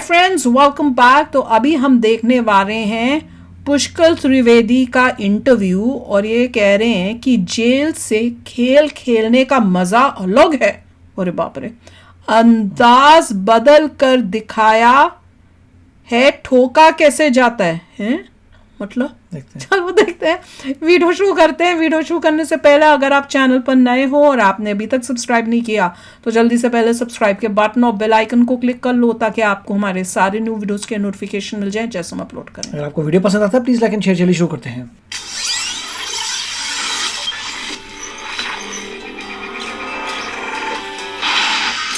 Friends, welcome back. तो अभी हम देखने वाले हैं पुष्कर त्रिवेदी का इंटरव्यू और ये कह रहे हैं कि जेल से खेल खेलने का मजा अलग है। अरे बाप रे, अंदाज बदल कर दिखाया है, ठोका कैसे जाता है? मतलब चलो देखते हैं, वीडियो शुरू करते हैं। वीडियो शुरू करने से पहले अगर आप चैनल पर नए हो और आपने अभी तक सब्सक्राइब नहीं किया तो जल्दी से पहले सब्सक्राइब के बटन और बेल आइकन को क्लिक कर लो ताकि आपको हमारे सारे न्यू वीडियोस के नोटिफिकेशन मिल जाए जैसे हम अपलोड करें। अगर आपको वीडियो पसंद आता है प्लीज लाइक एंड शेयर। चलिए शुरू करते हैं।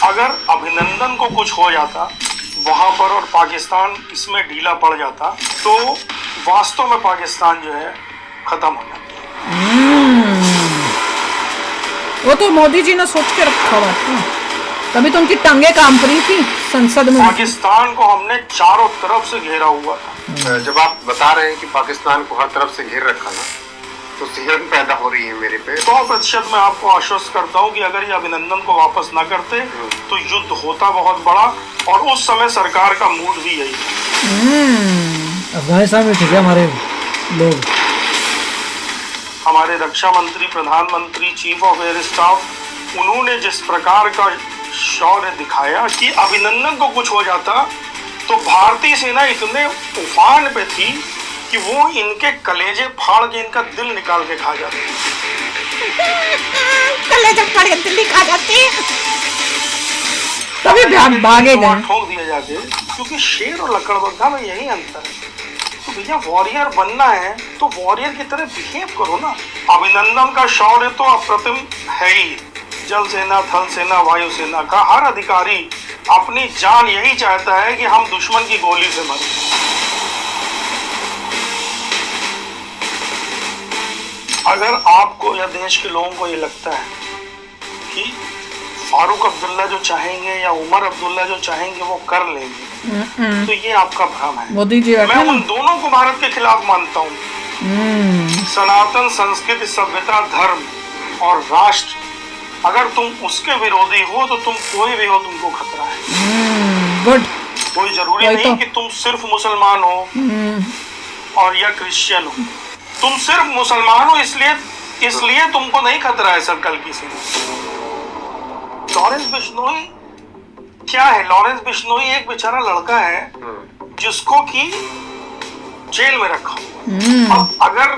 अगर अभिनंदन को कुछ हो जाता वहां पर और पाकिस्तान इसमें ढीला पड़ जाता तो वास्तव में पाकिस्तान जो है खत्म हो जाता। वो तो मोदी जी ने सोच के रखा हुआ था, तभी तो उनकी टंगे कांप रही थी संसद में। पाकिस्तान को हमने चारों तरफ से घेरा हुआ था। जब आप बता रहे हैं कि पाकिस्तान को हर तरफ से घेर रखा ना, तो सिहरन पैदा हो रही है मेरे पे। 100% मैं आपको आश्वस्त करता हूँ कि अगर ये अभिनंदन को वापस न करते तो युद्ध होता बहुत बड़ा, और उस समय सरकार का मूड भी यही था। अफगानिस्तान में थे हमारे लोग, हमारे रक्षा मंत्री, प्रधानमंत्री, चीफ ऑफ एयर स्टाफ, उन्होंने जिस प्रकार का शौर्य दिखाया कि अभिनंदन को कुछ हो जाता तो भारतीय सेना इतने उफान पे थी कि वो इनके कलेजे फाड़ के इनका दिल निकाल के खा जाती। कलेजे फाड़ के दिल खा जाती, तभी भागे गए। ठोक दिया जाके, क्योंकि शेर और लकड़बग्घा में यही अंतर है। तो भैया वॉरियर बनना है तो वॉरियर की तरह बिहेव करो ना। अभिनंदन का शौर्य तो अप्रतिम है ही। जल सेना, थल सेना, वायु सेना का हर अधिकारी अपनी जान यही चाहता है कि हम दुश्मन की गोली से मरें। अगर आपको या देश के लोगों को ये लगता है कि फारूक अब्दुल्ला जो चाहेंगे या उमर अब्दुल्ला जो चाहेंगे वो कर लेंगे, तो ये आपका भ्रम है। मोदी जी मैं उन दोनों को भारत के खिलाफ मानता हूँ। सनातन संस्कृति, सभ्यता, धर्म और राष्ट्र, अगर तुम उसके विरोधी हो तो तुम कोई भी हो, तुमको खतरा है। गुड। कोई जरूरी नहीं कि तुम सिर्फ मुसलमान हो और या क्रिश्चियन हो। तुम सिर्फ मुसलमान हो इसलिए तुमको नहीं खतरा है सर्कल की से। लॉरेंस बिश्नोई क्या है? लॉरेंस बिश्नोई एक बेचारा लड़का है जिसको कि जेल में रखा। अब अगर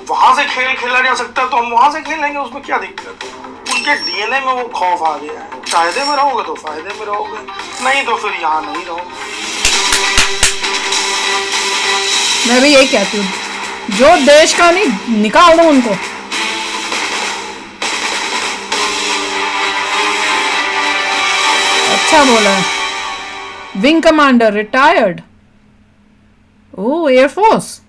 वहां से खेल खेला जा सकता है तो हम वहां से खेलेंगे, उसमें क्या दिक्कत है? उनके डीएनए में वो खौफ आ गया है। फायदे में रहोगे तो फायदे में रहोगे, नहीं तो फिर यहाँ नहीं रहोगे। मैं भी यही कहती हूँ, जो देश का नहीं निकाल दो उनको। अच्छा बोला है। Wing commander retired. Oh, air force.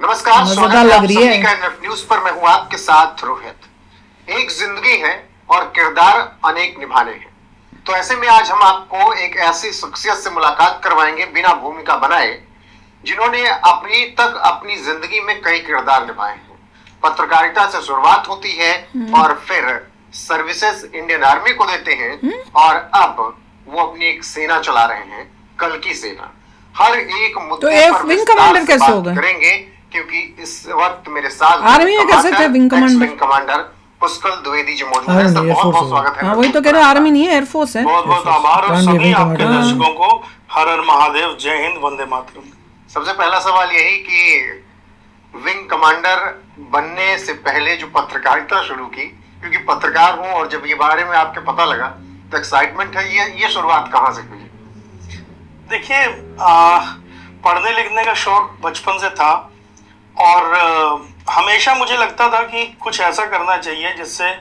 नमस्कार, मजेदार लग रही है। न्यूज पर मैं हूं आपके साथ रोहित। एक जिंदगी है और किरदार अनेक निभाने हैं, तो ऐसे में आज हम आपको एक ऐसी शख्सियत से मुलाकात करवाएंगे बिना भूमिका बनाए, जिन्होंने अभी तक अपनी जिंदगी में कई किरदार निभाए हैं। पत्रकारिता से शुरुआत होती है और फिर सर्विसेज इंडियन आर्मी को देते हैं और अब वो अपनी एक सेना चला रहे हैं, कल की सेना। हर एक मुद्दे पर विंग कमांडर कैसे हो गए करेंगे, क्योंकि इस वक्त मेरे साथ आर्मी में कैसे थे विंग कमांडर पुष्कर द्विवेदी जी मौजूद हैं। सर, बहुत बहुत स्वागत है। हाँ, वही तो कह रहे, आर्मी नहीं है, एयरफोर्स है। बहुत बहुत आभार और सभी आपके दर्शकों को हर हर महादेव, जय हिंद, वंदे मातरम। सबसे पहला सवाल यही कि विंग कमांडर बनने से पहले जो पत्रकारिता शुरू की, क्योंकि पत्रकार हूं और जब ये बारे में आपके पता लगा तो एक्साइटमेंट है, ये शुरुआत कहाँ से हुई? देखिए, पढ़ने लिखने का शौक बचपन से था और हमेशा मुझे लगता था कि कुछ ऐसा करना चाहिए जिससे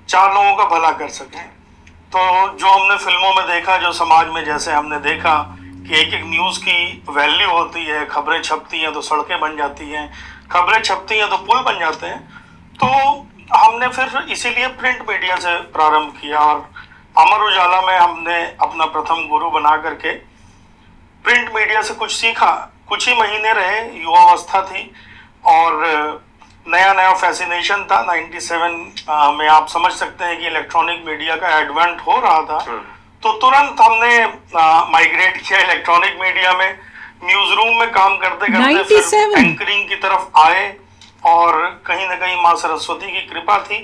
चार लोगों का भला कर सके। तो जो हमने फिल्मों में देखा, जो समाज में जैसे हमने देखा कि एक एक न्यूज़ की वैल्यू होती है, खबरें छपती हैं तो सड़कें बन जाती हैं, खबरें छपती हैं तो पुल बन जाते हैं, तो हमने फिर इसीलिए प्रिंट मीडिया से प्रारंभ किया और अमर उजाला में हमने अपना प्रथम गुरु बना करके प्रिंट मीडिया से कुछ सीखा। कुछ ही महीने रहे, युवावस्था थी और नया नया फैसिनेशन था 97 में। आप समझ सकते हैं कि इलेक्ट्रॉनिक मीडिया का एडवेंट हो रहा था, तो तुरंत हमने माइग्रेट किया इलेक्ट्रॉनिक मीडिया में। न्यूज रूम में काम करते करते फिर एंकरिंग की तरफ आए, और कहीं ना कहीं माँ सरस्वती की कृपा थी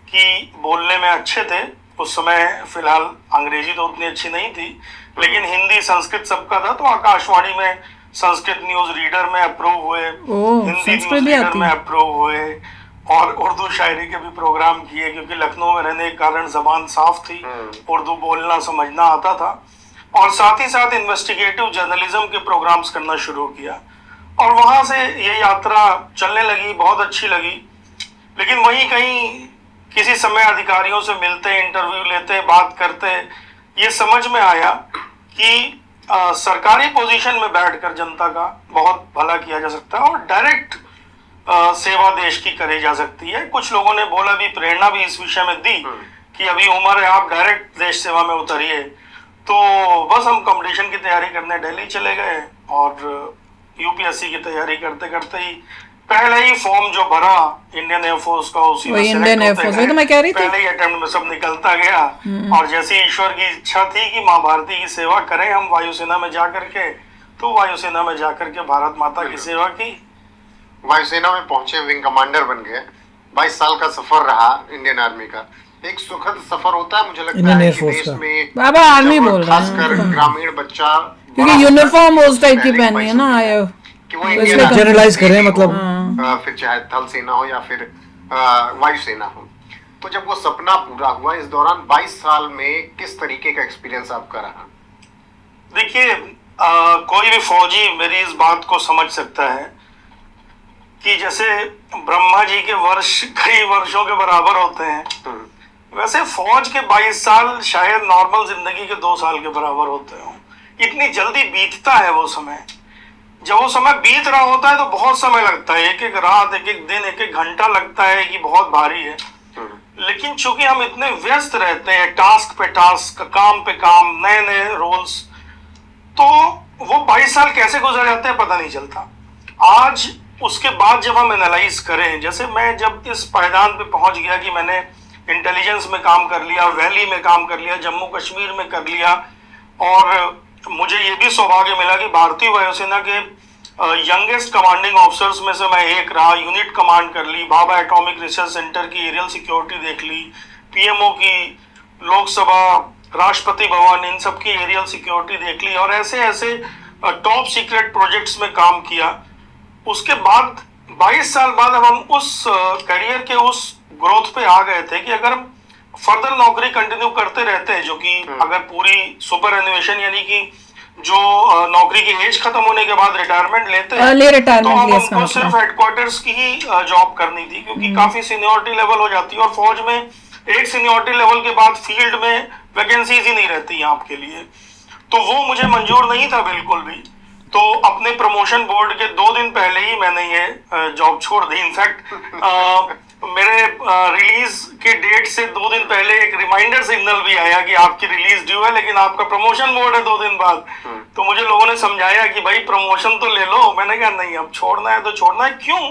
कि बोलने में अच्छे थे। उस समय फिलहाल अंग्रेजी तो उतनी अच्छी नहीं थी, लेकिन हिंदी संस्कृत सबका था, तो आकाशवाणी में संस्कृत न्यूज रीडर में अप्रूव हुए, हिंदी न्यूज रीडर में अप्रूव हुए, और उर्दू शायरी के भी प्रोग्राम किए, क्योंकि लखनऊ में रहने के कारण जबान साफ थी, उर्दू बोलना समझना आता था। और साथ ही साथ इन्वेस्टिगेटिव जर्नलिज्म के प्रोग्राम्स करना शुरू किया, और वहां से ये यात्रा चलने लगी, बहुत अच्छी लगी। लेकिन वहीं कहीं किसी समय अधिकारियों से मिलते, इंटरव्यू लेते, बात करते, ये समझ में आया कि सरकारी पोजीशन में बैठकर जनता का बहुत भला किया जा सकता है, और डायरेक्ट सेवा देश की करी जा सकती है। कुछ लोगों ने बोला भी, प्रेरणा भी इस विषय में दी कि अभी उम्र है, आप डायरेक्ट देश सेवा में उतरिए। तो बस हम कंपटीशन की तैयारी करने दिल्ली चले गए, और यूपीएससी की तैयारी करते करते ही पहले ही फॉर्म जो भरा इंडियन एयरफोर्स का, उसी में इंडियन एयरफोर्स तो मैं कह रही थी, पहले ही अटेम्प्ट में सब निकलता गया। और जैसे ईश्वर की इच्छा थी कि माँ भारती की सेवा करें हम वायुसेना में जाकर के, तो वायुसेना में जाकर के भारत माता की सेवा की। वायुसेना में पहुंचे, विंग कमांडर बन गए। 22 साल का सफर रहा इंडियन आर्मी का। एक सुखद सफर होता है मुझे लगता है कि देश में, बाबा आर्मी बोल रहा है, खासकर ग्रामीण बच्चा, क्योंकि यूनिफॉर्म उस टाइप की पहनी है ना, आए कि वो इंडियन जनरलाइज करें, मतलब फिर चाहे थल सेना हो या फिर वायुसेना हो। तो जब वो सपना पूरा हुआ, इस दौरान 22 साल में किस तरीके का एक्सपीरियंस आपका रहा? देखिए, कोई भी फौजी मेरी इस बात को समझ सकता है कि जैसे ब्रह्मा जी के वर्ष कई वर्षों के बराबर होते हैं, वैसे फौज के 22 साल शायद नॉर्मल जिंदगी के 2 साल के बराबर होते हो। इतनी जल्दी बीतता है वो समय। जब वो समय बीत रहा होता है तो बहुत समय लगता है, एक एक रात, एक एक दिन, एक एक घंटा लगता है कि बहुत भारी है। लेकिन चूंकि हम इतने व्यस्त रहते हैं, टास्क पे टास्क, काम पे काम, नए नए रोल्स, तो वो 22 साल कैसे गुजर जाते हैं पता नहीं चलता। आज उसके बाद जब हम एनालाइज करें, जैसे मैं जब इस पायदान पे पहुंच गया कि मैंने इंटेलिजेंस में काम कर लिया, वैली में काम कर लिया, जम्मू कश्मीर में कर लिया, और मुझे ये भी सौभाग्य मिला कि भारतीय वायुसेना के यंगेस्ट कमांडिंग ऑफिसर्स में से मैं एक रहा। यूनिट कमांड कर ली, भाभा एटॉमिक रिसर्च सेंटर की एरियल सिक्योरिटी देख ली, पीएमओ की, लोकसभा, राष्ट्रपति भवन, इन सब की एरियल सिक्योरिटी देख ली, और ऐसे ऐसे टॉप सीक्रेट प्रोजेक्ट्स में काम किया। उसके बाद 22 साल बाद अब हम उस करियर के उस ग्रोथ पे आ गए थे कि अगर हम फर्दर नौकरी कंटिन्यू करते रहते हैं, जो कि अगर पूरी सुपर एनिवेशन यानी कि जो नौकरी की एज खत्म होने के बाद रिटायरमेंट लेते हैं, तो अब हमको सिर्फ हेडक्वार्टर्स की ही जॉब करनी थी, क्योंकि काफी सीनियरिटी लेवल हो जाती है, और फौज में एक सीनियरिटी लेवल के बाद फील्ड में वैकेंसीज ही नहीं रहती हैं आपके लिए। तो वो मुझे मंजूर नहीं था बिल्कुल भी। तो अपने प्रमोशन बोर्ड के 2 दिन पहले ही मैंने ये जॉब छोड़ दी। इनफैक्ट मेरे रिलीज के डेट से 2 दिन पहले एक रिमाइंडर सिग्नल भी आया कि आपकी रिलीज ड्यू है, लेकिन आपका प्रमोशन बोर्ड है 2 दिन बाद। तो मुझे लोगों ने समझाया कि भाई प्रमोशन तो ले लो। मैंने कहा नहीं, अब छोड़ना है तो छोड़ना है। क्यों?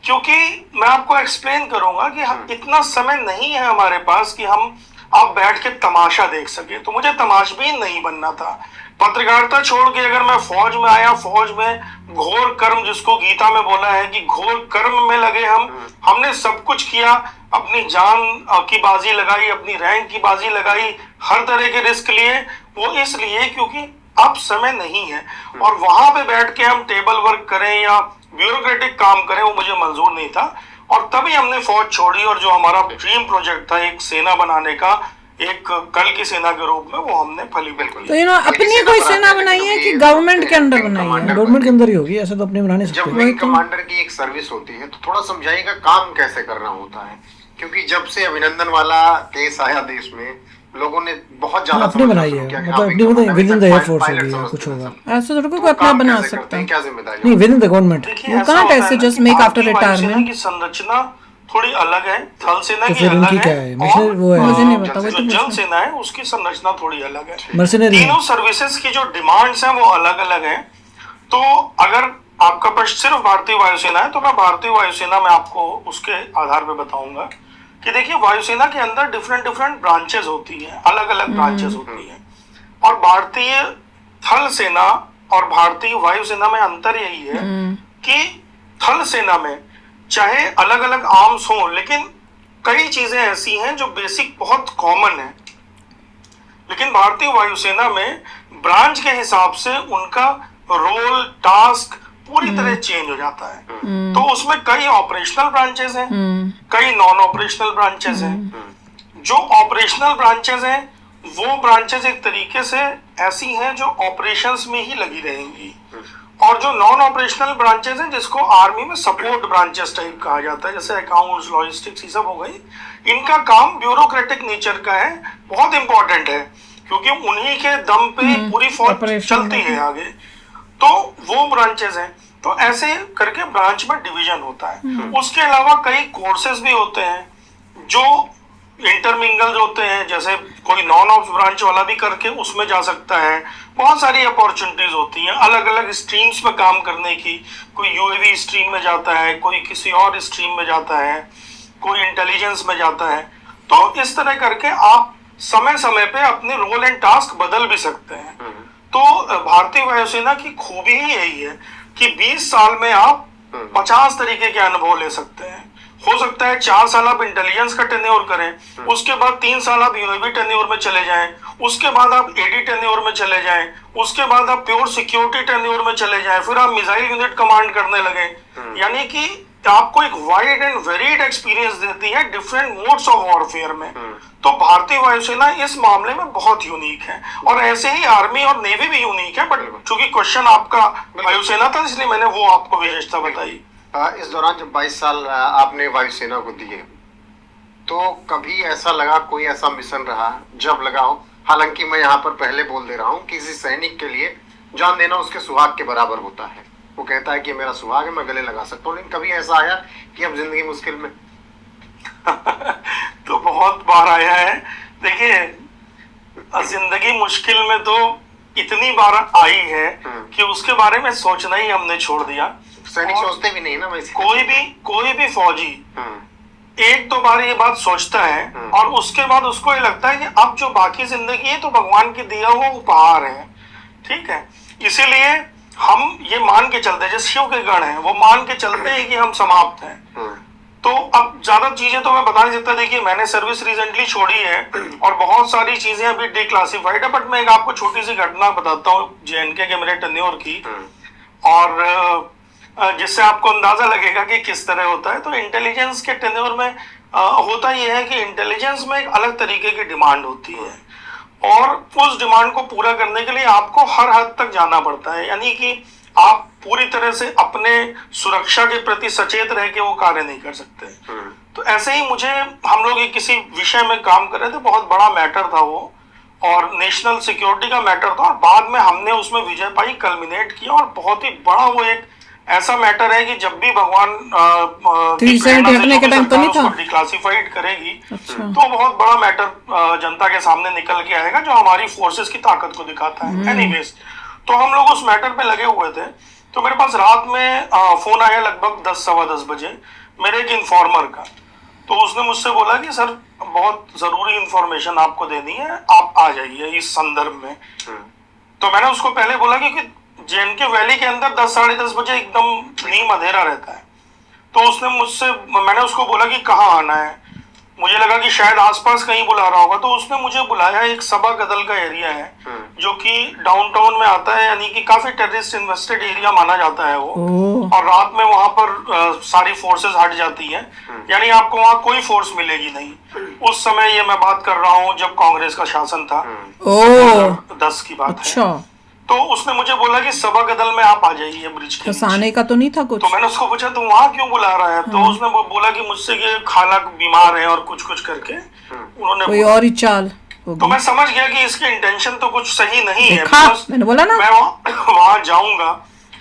क्योंकि मैं आपको एक्सप्लेन करूंगा कि इतना समय नहीं है हमारे पास कि हम आप बैठ के तमाशा देख सके। तो मुझे तमाशबीन नहीं बनना था। पत्रकारिता छोड़ के अगर मैं फौज में आया, फौज में घोर कर्म, जिसको गीता में बोला है कि घोर कर्म में लगे हमने सब कुछ किया, अपनी जान की बाजी लगाई, अपनी रैंक की बाजी लगाई, हर तरह के रिस्क लिए। वो इसलिए क्योंकि अब समय नहीं है, और वहां पे बैठ के हम टेबल वर्क करें या ब्यूरोक्रेटिक काम करें, वो मुझे मंजूर नहीं था। और तभी हमने फौज छोड़ी, और जो हमारा ड्रीम प्रोजेक्ट था एक सेना बनाने का, एक कल की सेना के रूप में, वो हमने फलीभूत किया। तो अपनी कोई सेना बनाई है कि गवर्नमेंट के अंदर बनाई है? गवर्नमेंट के अंदर ही होगी, ऐसे तो अपने बना नहीं सकते। जब विंग कमांडर की एक सर्विस होती है तो थोड़ा समझाइएगा काम कैसे करना होता है, क्योंकि जब से अभिनंदन वाला केस आया देश में, लोगों ने बहुत ज्यादा अपनी बनाई है, मतलब अपनी मतलब विद इन द एयरफोर्स होगी या कुछ होगा। ऐसे थोड़ा कोई अपना बना सकता है, क्या जिम्मेदारी? नहीं, with in the government. You can't ऐसे जस्ट मेक आफ्टर रिटायरमेंट। की संरचना थोड़ी अलग है, थल सेना की अलग है, और वो है, मुझे नहीं पता, वो तो जल सेना है, उसकी संरचना थोड़ी अलग है। मर्सिनरी तीनों सर्विसेज की जो डिमांड्स हैं वो अलग अलग हैं। तो अगर आपका प्रश्न सिर्फ भारतीय वायुसेना है, तो मैं भारतीय वायुसेना में आपको उसके आधार पे बताऊंगा कि देखिए वायुसेना के अंदर डिफरेंट डिफरेंट ब्रांचेस होती हैं, अलग अलग ब्रांचेस होती हैं। और भारतीय थल सेना और भारतीय वायुसेना में अंतर यही है कि थल सेना में चाहे अलग अलग आर्म्स हों, लेकिन कई चीजें ऐसी हैं जो बेसिक बहुत कॉमन है। लेकिन भारतीय वायुसेना में ब्रांच के हिसाब से उनका रोल, टास्क पूरी तरह चेंज हो जाता है। तो उसमें कई ऑपरेशनल ब्रांचेस हैं, कई नॉन ऑपरेशनल ब्रांचेस हैं। जो ऑपरेशनल ब्रांचेस हैं वो ब्रांचेस एक तरीके से ऐसी हैं जो ऑपरेशंस में ही लगी रहेंगी, और जो नॉन ऑपरेशनल ब्रांचेस हैं जिसको आर्मी में सपोर्ट ब्रांचेस टाइप कहा जाता है, जैसे अकाउंट्स, लॉजिस्टिक्स, ये सब हो गई, इनका काम ब्यूरोक्रेटिक नेचर का है, बहुत इंपॉर्टेंट है क्योंकि उन्हीं के दम पे पूरी फौज चलती है आगे। तो वो ब्रांचेस हैं। तो ऐसे करके ब्रांच में डिवीजन होता है। उसके अलावा कई कोर्सेज भी होते हैं जो इंटरमिंगल होते हैं, जैसे कोई नॉन ऑफ ब्रांच वाला भी करके उसमें जा सकता है। बहुत सारी अपॉर्चुनिटीज होती हैं अलग अलग स्ट्रीम्स में काम करने की। कोई यूएवी स्ट्रीम में जाता है, कोई किसी और स्ट्रीम में जाता है, कोई इंटेलिजेंस में जाता है। तो इस तरह करके आप समय समय पे अपने रोल एंड टास्क बदल भी सकते हैं। तो भारतीय वायुसेना की खूबी ही यही है कि 20 साल में आप 50 तरीके के अनुभव ले सकते हैं। हो सकता है 4 साल आप इंटेलिजेंस का टेन्योर करें, उसके बाद 3 साल आप यूएवी टेन्योर में चले जाएं, उसके बाद आप एडी टेन्योर में चले जाएं, उसके बाद आप प्योर सिक्योरिटी टेन्योर में चले जाएं, फिर आप मिसाइल यूनिट कमांड करने लगे। यानी कि आपको एक वाइड एंड वेरिड एक्सपीरियंस देती है डिफरेंट मोड्स ऑफ वॉरफेयर में। तो भारतीय वायुसेना इस मामले में बहुत यूनिक है, और ऐसे ही आर्मी और नेवी भी यूनिक है। बट चूंकि क्वेश्चन आपका वायुसेना था इसलिए मैंने वो आपको विशेषता बताई। इस दौरान जब 22 साल आपने वायुसेना को दिए, तो कभी ऐसा लगा, कोई ऐसा मिशन रहा जब लगा हो, हालांकि मैं यहाँ पर पहले बोल दे रहा हूँ, किसी सैनिक के लिए जान देना उसके सुहाग के बराबर होता है। वो कहता है कि मेरा सुहाग है, मैं गले लगा सकता हूँ, लेकिन कभी ऐसा आया कि अब जिंदगी मुश्किल में? तो बहुत बार आया है। देखिए जिंदगी मुश्किल में तो इतनी बार आई है कि उसके बारे में सोचना ही हमने छोड़ दिया। सैनिक सोचते भी नहीं ना वैसे। कोई भी फौजी एक दो बार ये बात सोचता है और उसके बाद उसको ये लगता है कि अब जो बाकी जिंदगी है तो भगवान की दिया हुआ उपहार है। ठीक है, इसीलिए हम ये मान के चलते हैं, जैसे शिव के गण हैं वो मान के चलते हैं कि हम समाप्त हैं। तो अब ज्यादा चीजें तो मैं बता नहीं सकता। देखिए मैंने सर्विस रिसेंटली छोड़ी है और बहुत सारी चीजें अभी डिक्लासिफाइड है, बट मैं एक आपको छोटी सी घटना बताता हूँ जेएनके के मेरे टेन्योर की, और जिससे आपको अंदाजा लगेगा कि किस तरह होता है। तो इंटेलिजेंस के टेन्योर में होता यह है कि इंटेलिजेंस में एक अलग तरीके की डिमांड होती है, और उस डिमांड को पूरा करने के लिए आपको हर हद तक जाना पड़ता है। यानी कि आप पूरी तरह से अपने सुरक्षा के प्रति सचेत रह के वो कार्य नहीं कर सकते। तो ऐसे ही मुझे, हम लोग एक किसी विषय में काम कर रहे थे, बहुत बड़ा मैटर था वो, और नेशनल सिक्योरिटी का मैटर था, और बाद में हमने उसमें विजय पाई, कल्मिनेट किया, और बहुत ही बड़ा वो एक ऐसा मैटर है कि जब भी भगवान डिक्लासिफाइड करेगी तो बहुत बड़ा मैटर जनता के सामने निकल के आएगा जो हमारी फोर्सेस की ताकत को दिखाता है। एनीवेज, तो हम लोग उस मैटर पे लगे हुए थे। तो मेरे पास रात में फोन आया लगभग 10 सवा 10 बजे मेरे एक इन्फॉर्मर का। तो उसने मुझसे बोला कि सर बहुत जरूरी इंफॉर्मेशन आपको देनी है, आप आ जाइए इस संदर्भ में। तो मैंने उसको पहले बोला कि जेएनके वैली के अंदर 10 साढ़े 10 बजे एकदम नीम अंधेरा रहता है। तो उसने मुझसे, मैंने उसको बोला कि कहाँ आना है, मुझे लगा कि शायद आसपास कहीं बुला रहा होगा। तो उसने मुझे बुलाया, एक सभा कदल का एरिया है जो कि डाउनटाउन में आता है, यानी कि काफी टेररिस्ट इन्वेस्टेड एरिया माना जाता है वो। और रात में वहां पर सारी फोर्सेस हट जाती है, यानी आपको वहां कोई फोर्स मिलेगी नहीं। उस समय ये मैं बात कर रहा हूँ जब कांग्रेस का शासन था, 2010 की बात है। तो उसने मुझे बोला कि सभा कदल में आप आ जाइए ब्रिज के नीचे। आने का तो नहीं था कुछ। तो मैंने उसको पूछा तू वहां क्यों बुला रहा है? तो उसने बोला कि मुझसे ये खाला बीमार है और कुछ कुछ करके उन्होंने कोई और ही चाल। तो मैं समझ गया कि इसकी इंटेंशन तो कुछ सही नहीं है। मैंने बोला ना मैं वहां जाऊंगा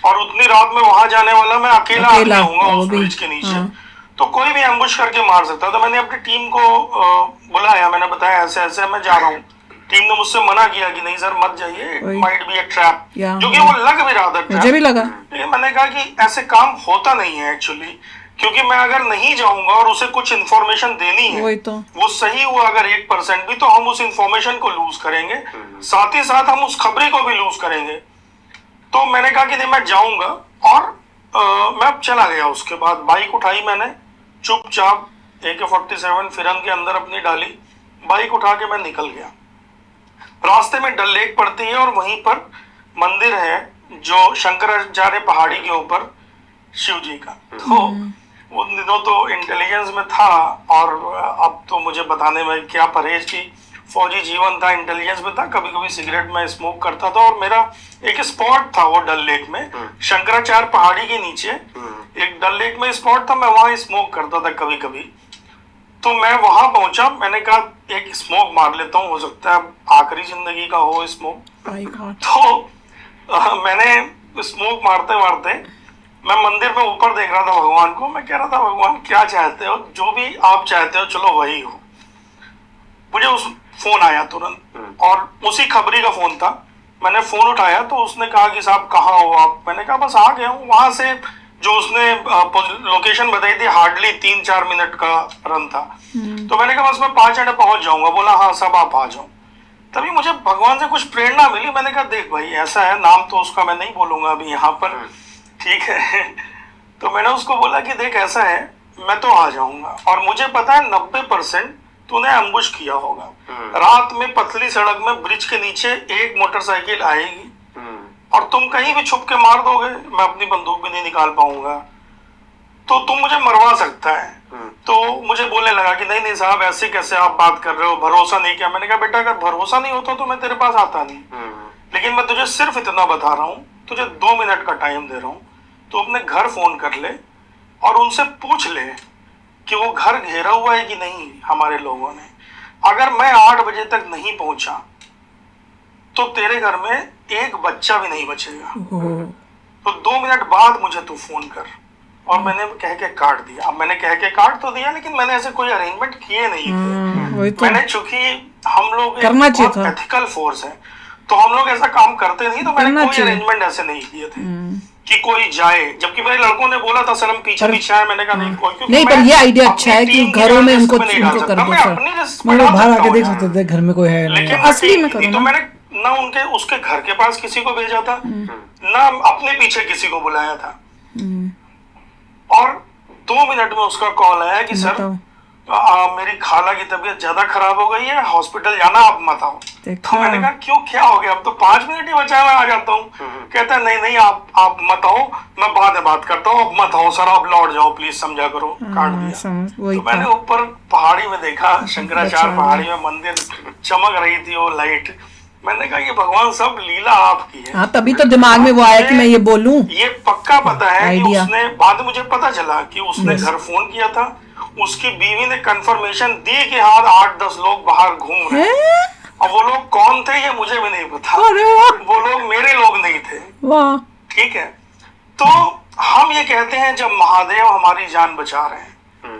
और उतनी रात में वहां जाने वाला मैं अकेला आऊंगा उस ब्रिज के नीचे, तो कोई भी एम्बुश करके मार सकता। तो मैंने अपनी टीम को बुलाया, मैंने बताया ऐसे ऐसे मैं जा रहा हूँ। टीम ने मुझसे मना किया कि नहीं सर मत जाइए, वही। माइट बी अ ट्रैप, या, जो कि वो लग भी रहा था मुझे trap। भी लगा। लेकिन मैंने कहा कि ऐसे काम होता नहीं है एक्चुअली, क्योंकि मैं अगर नहीं जाऊंगा और उसे कुछ इन्फॉर्मेशन देनी है, वही तो। वो सही हुआ अगर 1% भी, तो हम उस इन्फॉर्मेशन को लूज करेंगे, साथ ही साथ हम उस खबरी को भी लूज करेंगे। तो मैंने कहा कि नहीं मैं जाऊंगा, और मैं अब चला गया। उसके बाद बाइक उठाई मैंने, चुपचाप AK-47 फिरंग के अंदर अपनी डाली, बाइक उठा के मैं निकल गया। रास्ते में डल लेक पड़ती है और वहीं पर मंदिर है जो शंकराचार्य पहाड़ी के ऊपर शिव जी का। तो उन दिनों तो इंटेलिजेंस में था, और अब तो मुझे बताने में क्या परहेज की फौजी जीवन था, इंटेलिजेंस में था। कभी कभी सिगरेट में स्मोक करता था, और मेरा एक स्पॉट था वो डल लेक में, शंकराचार्य पहाड़ी के नीचे एक डल लेक में स्पॉट था, मैं वहां स्मोक करता था कभी कभी। तो मैं वहां पहुंचा, मैंने कहा एक स्मोक मार लेता हूँ, हो सकता है आखिरी जिंदगी का हो स्मोक। My God। तो मैंने स्मोक मारते मारते मैं मंदिर में ऊपर देख रहा था भगवान को। मैं कह रहा था भगवान क्या चाहते हो, जो भी आप चाहते हो चलो वही हो। मुझे उस फोन आया तुरंत, और उसी खबरी का फोन था। मैंने फोन उठाया तो उसने कहा कि साहब कहाँ हो आप? मैंने कहा बस आ गया हूँ। वहां से जो उसने लोकेशन बताई थी हार्डली 3-4 मिनट का रन था। तो मैंने कहा बस मैं 5 मिनट पहुंच जाऊंगा। बोला हाँ सब आप आ जाओ। तभी मुझे भगवान से कुछ प्रेरणा मिली। मैंने कहा देख भाई ऐसा है, नाम तो उसका मैं नहीं बोलूंगा अभी यहाँ पर, ठीक है। तो मैंने उसको बोला कि देख ऐसा है, मैं तो आ जाऊंगा, और मुझे पता है 90% तूने अम्बुश किया होगा। रात में पतली सड़क में ब्रिज के नीचे एक मोटरसाइकिल आएगी और तुम कहीं भी छुप के मार दोगे, मैं अपनी बंदूक भी नहीं निकाल पाऊंगा, तो तुम मुझे मरवा सकता है। तो मुझे बोलने लगा कि नहीं नहीं साहब ऐसे कैसे आप बात कर रहे हो, भरोसा नहीं किया। मैंने कहा बेटा अगर भरोसा नहीं होता तो मैं तेरे पास आता नहीं, लेकिन मैं तुझे सिर्फ इतना बता रहा हूँ, तुझे 2 मिनट का टाइम दे रहा हूँ, तो अपने घर फोन कर ले और उनसे पूछ ले कि वो घर घेरा हुआ है कि नहीं हमारे लोगों ने। अगर मैं 8 बजे तक नहीं पहुंचा तो तेरे घर में एक बच्चा भी नहीं बचेगा। तो 2 मिनट बाद मुझे तू फोन कर। और मैंने कह के काट दिया। अब मैंने कह के काट तो दिया, लेकिन मैंने ऐसे कोई अरेंजमेंट किए नहीं थे। वही तो। मैंने चूंकि हम लोग करना चाहिए था। एथिकल फोर्स है, तो हम लोग ऐसा काम करते नहीं, तो मैंने करना कोई चाहिए। अरेंजमेंट ऐसे नहीं किए थे कि कोई जाए। जबकि मेरे लड़कों ने बोला था सर हम पीछे पीछे आए, मैंने कहा नहीं कोई, क्योंकि नहीं, पर मैं ये आइडिया अच्छा है अपनी कि टीम की घरों में रिस्क उनको नहीं डाल उनको कर सकता। दो मैं सर। अपनी रिस्क में मतलब डाल बाहर सकता आके हूँ देख यार। सकते थे घर में कोई है नहीं। लेकिन असली में करो तो ना। मैंने ना उनके उसके घर के पास किसी को भेजा था, ना अपने पीछे किसी को बुलाया था। और 2 मिनट में उसका कॉल आया कि सर बताओ। मेरी खाला की तबीयत ज्यादा खराब हो गई है, हॉस्पिटल जाना, आप मत आओ। देखा। तो मैंने कहा क्यों क्या हो गया, अब तो 5 मिनट ही बचा है, मैं आ जाता हूँ। कहता है नहीं नहीं आप मत आओ, मैं बाद में बात करता हूँ, अब मत आओ सर, आप लौट जाओ प्लीज, समझा करो। काट दिया। वही तो मैंने था। ऊपर पहाड़ी में देखा, शंकराचार्य बचा पहाड़ी में मंदिर चमक रही थी वो लाइट। मैंने कहा ये भगवान सब लीला आपकी है। हाँ तभी तो दिमाग में वो आया कि मैं ये बोलूं। ये पक्का पता है कि आइडिया। उसने, बाद में मुझे पता चला कि उसने घर फोन किया था, उसकी बीवी ने कंफर्मेशन दी कि हाँ 8-10 लोग बाहर घूम रहे हैं। अब वो लोग कौन थे ये मुझे भी नहीं पता, अरे वाह। वो लोग मेरे लोग नहीं थे। वाह। ठीक है, तो हम ये कहते हैं जब महादेव हमारी जान बचा रहे हैं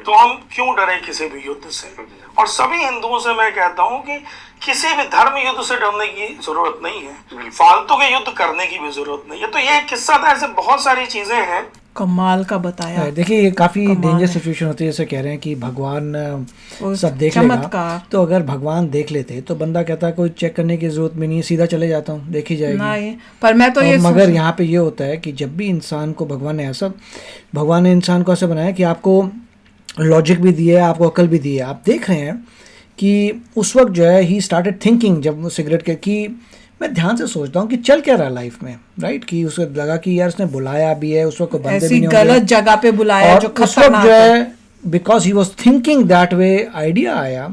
तो हम क्यों डरे किसी भी युद्ध से। और सभी हिंदुओं से मैं कहता हूं कि किसी भी धर्म युद्ध से डरने की जरूरत नहीं है, फालतू के युद्ध करने की भी जरूरत नहीं है। तो ये एक किस्सा था, ऐसे बहुत सारी चीजें हैं। कमाल का बताया। देखिए ये काफ़ी कमाल डेंजर है। सिचुएशन होती है। जैसे कह रहे हैं कि भगवान वो सब देख लेगा, चमत्कार। तो अगर भगवान देख लेते तो बंदा कहता कोई चेक करने की जरूरत भी नहीं है, सीधा चले जाता हूँ, देखी जाएगी। नहीं, पर मैं तो ये मगर यहाँ पे ये होता है कि जब भी इंसान को भगवान ने इंसान को ऐसा बनाया कि आपको लॉजिक भी दिया है, आपको अकल भी दी है। आप देख रहे हैं कि उस वक्त जो है ही स्टार्टेड थिंकिंग, जब वो सिगरेट के, कि मैं ध्यान से सोचता हूँ कि चल क्या रहा लाइफ में, राइट। कि उसे लगा कि यार उसने बुलाया भी है, उस वक्त को बंदे ऐसी भी नहीं गलत होंगे। जगह पे बुलाया और जो उस वक्त खतरनाक जो है। है because he was thinking that way, idea आया,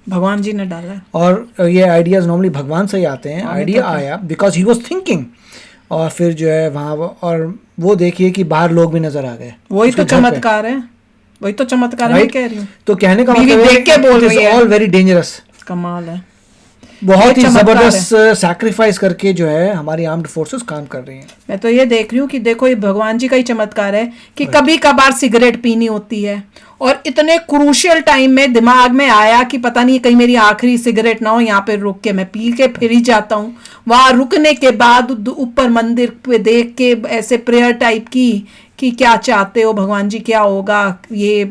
भगवान जी ने डाला है। और ये आइडियाज नॉर्मली भगवान से ही आते हैं। हाँ, आइडिया तो क्या। आया बिकॉज ही वॉज थिंकिंग, और फिर जो है वहाँ और वो देखिए कि बाहर लोग भी नजर आ गए। वही उसके तो घर पे। चमत्कार है, वही तो चमत्कार है, मैं Right? कह रही हूँ। तो कहने का बीवी मतलब देख के बोल रही है। All very dangerous. कमाल है। बहुत ये ही चमत्कार है। जबरदस्त सैक्रिफाइस करके जो है हमारी आर्म्ड फोर्सेस काम कर रही हैं। मैं तो ये देख रही हूँ कि देखो ये भगवान जी का ही चमत्कार है कि कभी कभार सिगरेट पीनी होती है और इतने क्रूशियल टाइम में दिमाग में आया कि पता नहीं कहीं मेरी आखिरी सिगरेट ना हो, यहाँ पे रुक के मैं पी के फिर ही जाता हूँ। वहां रुकने के बाद ऊपर मंदिर पे देख के ऐसे प्रेयर टाइप की कि क्या चाहते हो भगवान जी, क्या होगा, ये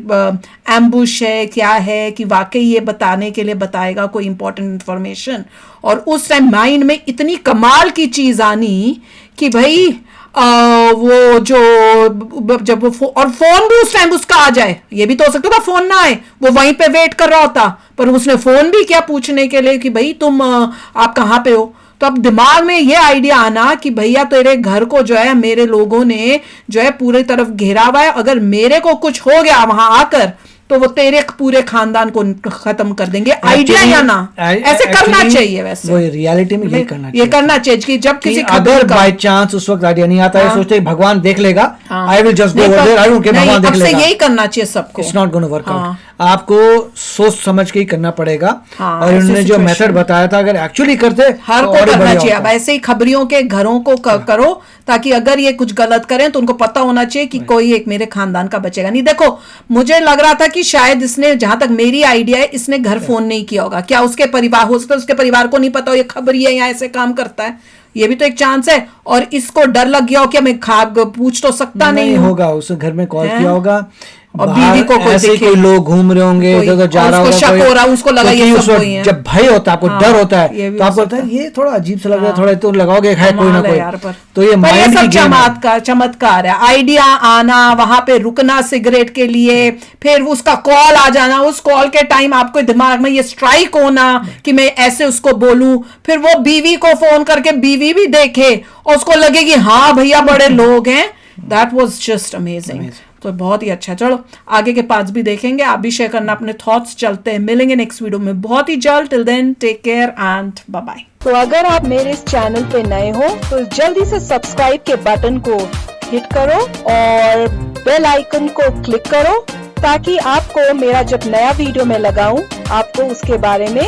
एम्बुश है क्या है, कि वाकई ये बताने के लिए बताएगा कोई इंपॉर्टेंट इंफॉर्मेशन। और उस टाइम माइंड में इतनी कमाल की चीज आनी कि भाई वो जो जब वो और फोन भी उस टाइम उसका आ जाए, ये भी तो हो सकता था फोन ना आए, वो वहीं पे वेट कर रहा होता, पर उसने फोन भी किया पूछने के लिए कि भाई तुम आप कहाँ पे हो। तो अब दिमाग में ये आइडिया आना कि भैया तेरे घर को जो है मेरे लोगों ने जो है पूरी तरफ घेरा हुआ है, अगर मेरे को कुछ हो गया वहां आकर तो वो तेरे पूरे खानदान को खत्म कर देंगे। आइडिया या ना ऐसे करना चाहिए, वैसे वो रियलिटी में यही करना चाहिए। ये करना चाहिए कि जब किसी अगर बाय चांस उस वक्त आइडिया नहीं आता है, सोचते भगवान देख लेगा, I will just go over there, I don't care, भगवान देख लेगा। यही करना चाहिए सबको। It's not gonna work out. आपको सोच समझ के ही करना पड़ेगा। और इन्होंने जो मेथड बताया था अगर एक्चुअली करते हर को करना चाहिए। अब ऐसे ही खबरियों के घरों को करो ताकि अगर ये कुछ गलत करें तो उनको पता होना चाहिए कि कोई एक मेरे खानदान का बचेगा नहीं। देखो मुझे लग रहा था कि शायद इसने, जहां तक मेरी आइडिया है, इसने घर फोन नहीं किया होगा। क्या उसके परिवार, हो सकता है उसके परिवार को नहीं पता हो ये खबरी है, यहाँ ऐसे काम करता है, ये भी तो एक चांस है। और इसको डर लग गया हो कि मैं पूछ तो सकता नहीं होगा, उसे घर में कॉल किया होगा और बीवी को कोई ऐसे कोई लोग घूम रहे होंगे, इधर जा रहा होगा, शक हो रहा, उसको लगा ये सब कोई है। जब भय होता है, आपको डर होता है, तो आपको लगता है ये थोड़ा अजीब सा लग रहा है, थोड़ा तो लगाओगे है कोई ना कोई। तो ये माइंड की गेम है, चमत्कार है। आइडिया आना, वहां पे रुकना सिगरेट के लिए, फिर उसका कॉल आ जाना, उस कॉल के टाइम आपको दिमाग में ये स्ट्राइक होना कि मैं ऐसे उसको बोलूं, फिर वो बीवी को फोन करके बीवी भी देखे और उसको लगे कि हाँ भैया बड़े लोग हैं। That was just amazing. तो बहुत ही अच्छा। चलो आगे के पार्ट्स भी देखेंगे, आप भी शेयर करना अपने थॉट्स। चलते हैं, मिलेंगे नेक्स्ट वीडियो में बहुत ही जल्द। Till then take care and bye bye. तो अगर आप मेरे इस चैनल पे नए हो तो जल्दी से सब्सक्राइब के बटन को हिट करो और बेल आइकन को क्लिक करो ताकि आपको मेरा जब नया वीडियो मैं लगाऊं आपको उसके बारे में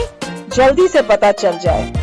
जल्दी से पता चल जाए।